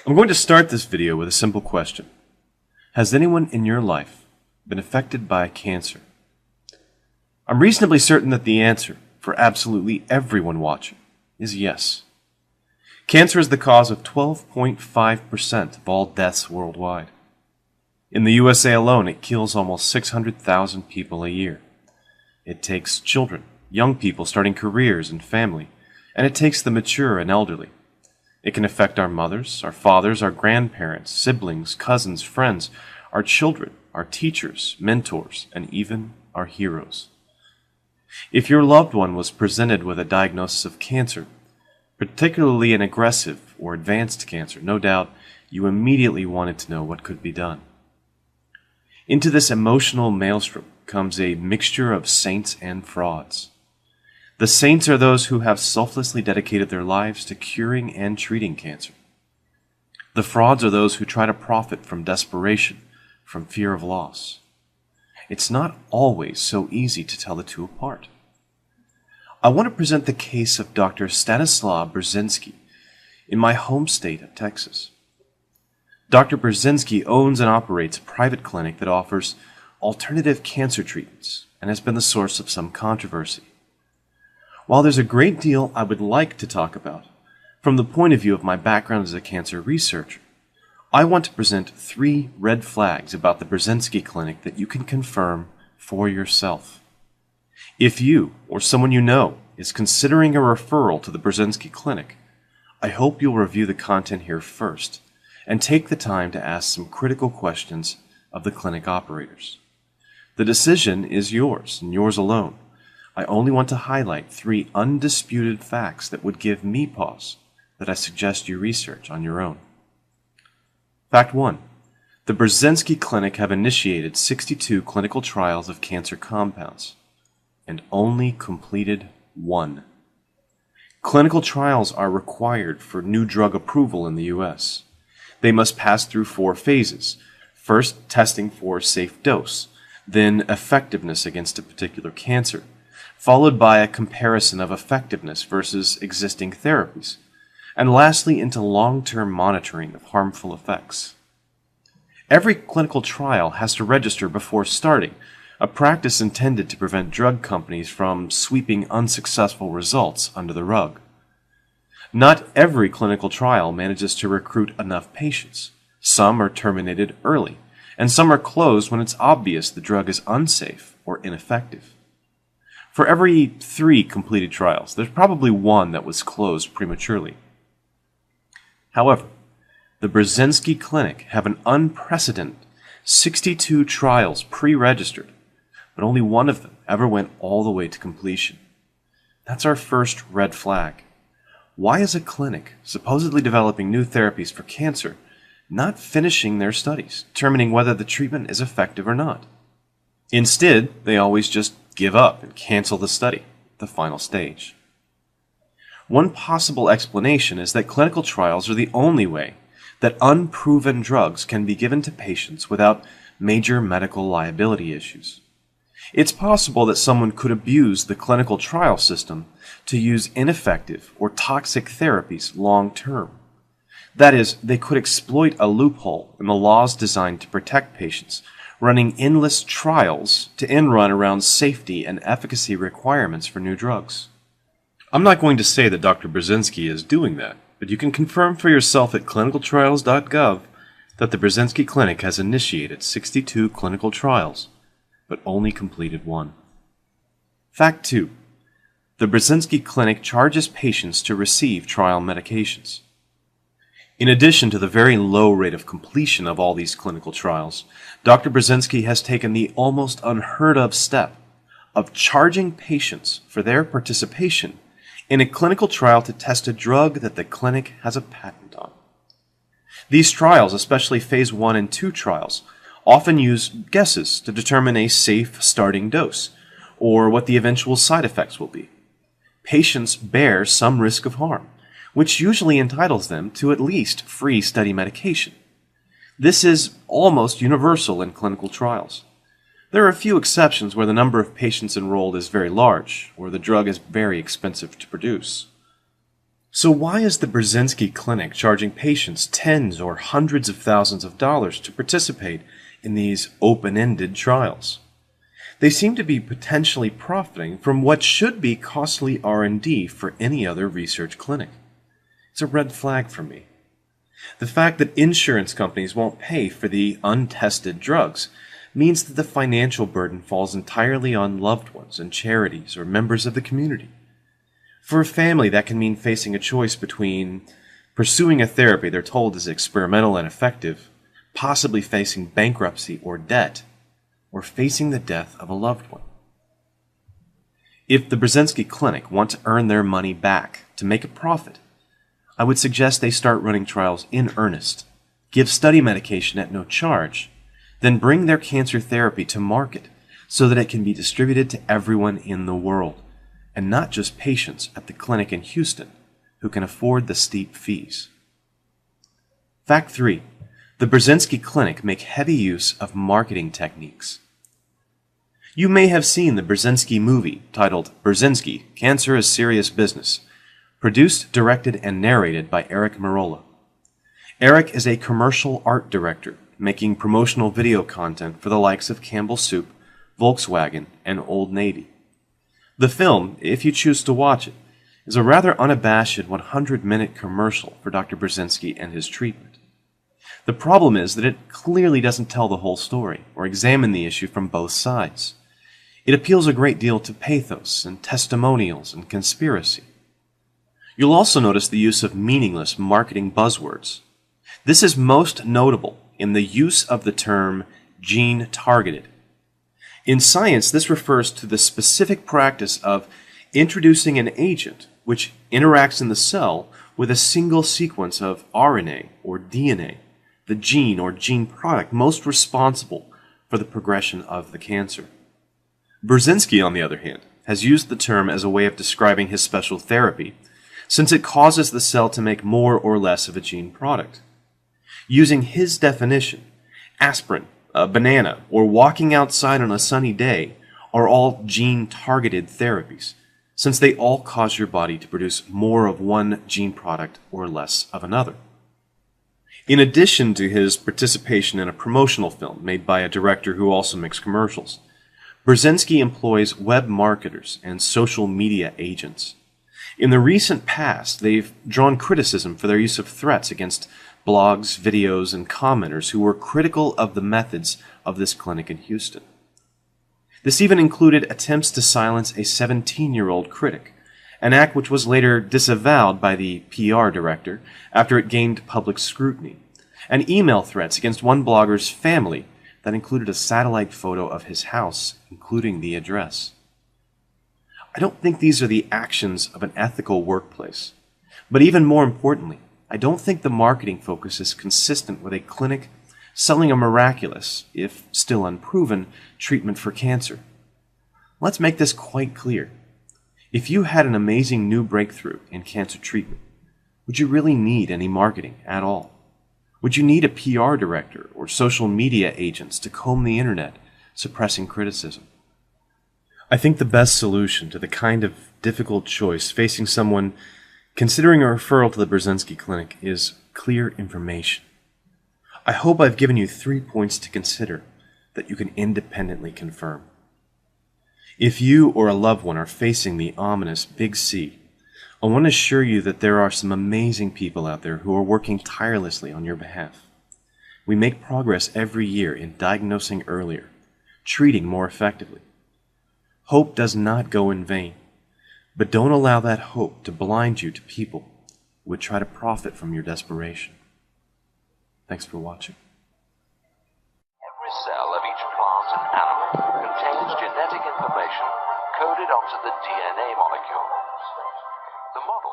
I'm going to start this video with a simple question. Has anyone in your life been affected by cancer? I'm reasonably certain that the answer, for absolutely everyone watching, is yes. Cancer is the cause of 12.5% of all deaths worldwide. In the USA alone, it kills almost 600,000 people a year. It takes children, young people starting careers and family, and it takes the mature and elderly. It can affect our mothers, our fathers, our grandparents, siblings, cousins, friends, our children, our teachers, mentors, and even our heroes. If your loved one was presented with a diagnosis of cancer, particularly an aggressive or advanced cancer, no doubt you immediately wanted to know what could be done. Into this emotional maelstrom comes a mixture of saints and frauds. The saints are those who have selflessly dedicated their lives to curing and treating cancer. The frauds are those who try to profit from desperation, from fear of loss. It's not always so easy to tell the two apart. I want to present the case of Dr. Stanislaw Brzezinski in my home state of Texas. Dr. Brzezinski owns and operates a private clinic that offers alternative cancer treatments and has been the source of some controversy. While there's a great deal I would like to talk about, from the point of view of my background as a cancer researcher, I want to present 3 red flags about the Brzezinski clinic that you can confirm for yourself. If you, or someone you know, is considering a referral to the Brzezinski clinic, I hope you'll review the content here first and take the time to ask some critical questions of the clinic operators. The decision is yours and yours alone. I only want to highlight 3 undisputed facts that would give me pause that I suggest you research on your own. Fact 1. The Brzezinski Clinic have initiated 62 clinical trials of cancer compounds and only completed 1. Clinical trials are required for new drug approval in the U.S. They must pass through 4 phases. First, testing for safe dose, then effectiveness against a particular cancer, followed by a comparison of effectiveness versus existing therapies, and lastly into long-term monitoring of harmful effects. Every clinical trial has to register before starting, a practice intended to prevent drug companies from sweeping unsuccessful results under the rug. Not every clinical trial manages to recruit enough patients. Some are terminated early, and some are closed when it's obvious the drug is unsafe or ineffective. For every 3 completed trials, there's probably 1 that was closed prematurely. However, the Brzezinski Clinic have an unprecedented 62 trials pre-registered, but only 1 of them ever went all the way to completion. That's our first red flag. Why is a clinic supposedly developing new therapies for cancer not finishing their studies, determining whether the treatment is effective or not? Instead, they always just give up and cancel the study, the final stage. One possible explanation is that clinical trials are the only way that unproven drugs can be given to patients without major medical liability issues. It's possible that someone could abuse the clinical trial system to use ineffective or toxic therapies long term. That is, they could exploit a loophole in the laws designed to protect patients, running endless trials to end run around safety and efficacy requirements for new drugs. I'm not going to say that Dr. Brzezinski is doing that, but you can confirm for yourself at clinicaltrials.gov that the Brzezinski Clinic has initiated 62 clinical trials, but only completed 1. Fact 2. The Brzezinski Clinic charges patients to receive trial medications. In addition to the very low rate of completion of all these clinical trials, Dr. Brzezinski has taken the almost unheard of step of charging patients for their participation in a clinical trial to test a drug that the clinic has a patent on. These trials, especially phase 1 and 2 trials, often use guesses to determine a safe starting dose or what the eventual side effects will be. Patients bear some risk of harm, which usually entitles them to at least free study medication. This is almost universal in clinical trials. There are a few exceptions where the number of patients enrolled is very large, or the drug is very expensive to produce. So why is the Brzezinski Clinic charging patients tens or hundreds of thousands of dollars to participate in these open-ended trials? They seem to be potentially profiting from what should be costly R&D for any other research clinic. It's a red flag for me. The fact that insurance companies won't pay for the untested drugs means that the financial burden falls entirely on loved ones and charities or members of the community. For a family, that can mean facing a choice between pursuing a therapy they're told is experimental and effective, possibly facing bankruptcy or debt, or facing the death of a loved one. If the Brzezinski Clinic want to earn their money back to make a profit, I would suggest they start running trials in earnest, give study medication at no charge, then bring their cancer therapy to market so that it can be distributed to everyone in the world, and not just patients at the clinic in Houston who can afford the steep fees. Fact 3. The Brzezinski Clinic make heavy use of marketing techniques. You may have seen the Brzezinski movie titled Brzezinski, Cancer is Serious Business, produced, directed, and narrated by Eric Merola. Eric is a commercial art director making promotional video content for the likes of Campbell Soup, Volkswagen, and Old Navy. The film, if you choose to watch it, is a rather unabashed 100-minute commercial for Dr. Brzezinski and his treatment. The problem is that it clearly doesn't tell the whole story or examine the issue from both sides. It appeals a great deal to pathos and testimonials and conspiracy. You'll also notice the use of meaningless marketing buzzwords. This is most notable in the use of the term gene-targeted. In science, this refers to the specific practice of introducing an agent which interacts in the cell with a single sequence of RNA or DNA, the gene or gene product most responsible for the progression of the cancer. Brzezinski, on the other hand, has used the term as a way of describing his special therapy, since it causes the cell to make more or less of a gene product. Using his definition, aspirin, a banana, or walking outside on a sunny day are all gene-targeted therapies, since they all cause your body to produce more of one gene product or less of another. In addition to his participation in a promotional film made by a director who also makes commercials, Brzezinski employs web marketers and social media agents. In the recent past, they've drawn criticism for their use of threats against blogs, videos, and commenters who were critical of the methods of this clinic in Houston. This even included attempts to silence a 17-year-old critic, an act which was later disavowed by the PR director after it gained public scrutiny, and email threats against one blogger's family that included a satellite photo of his house, including the address. I don't think these are the actions of an ethical workplace, but even more importantly, I don't think the marketing focus is consistent with a clinic selling a miraculous, if still unproven, treatment for cancer. Let's make this quite clear. If you had an amazing new breakthrough in cancer treatment, would you really need any marketing at all? Would you need a PR director or social media agents to comb the internet, suppressing criticism? I think the best solution to the kind of difficult choice facing someone considering a referral to the Brzezinski Clinic is clear information. I hope I've given you 3 points to consider that you can independently confirm. If you or a loved one are facing the ominous Big C, I want to assure you that there are some amazing people out there who are working tirelessly on your behalf. We make progress every year in diagnosing earlier, treating more effectively. Hope does not go in vain, but don't allow that hope to blind you to people who would try to profit from your desperation. Thanks for watching. Every cell of each plant and animal contains genetic information coded onto the DNA molecules. The model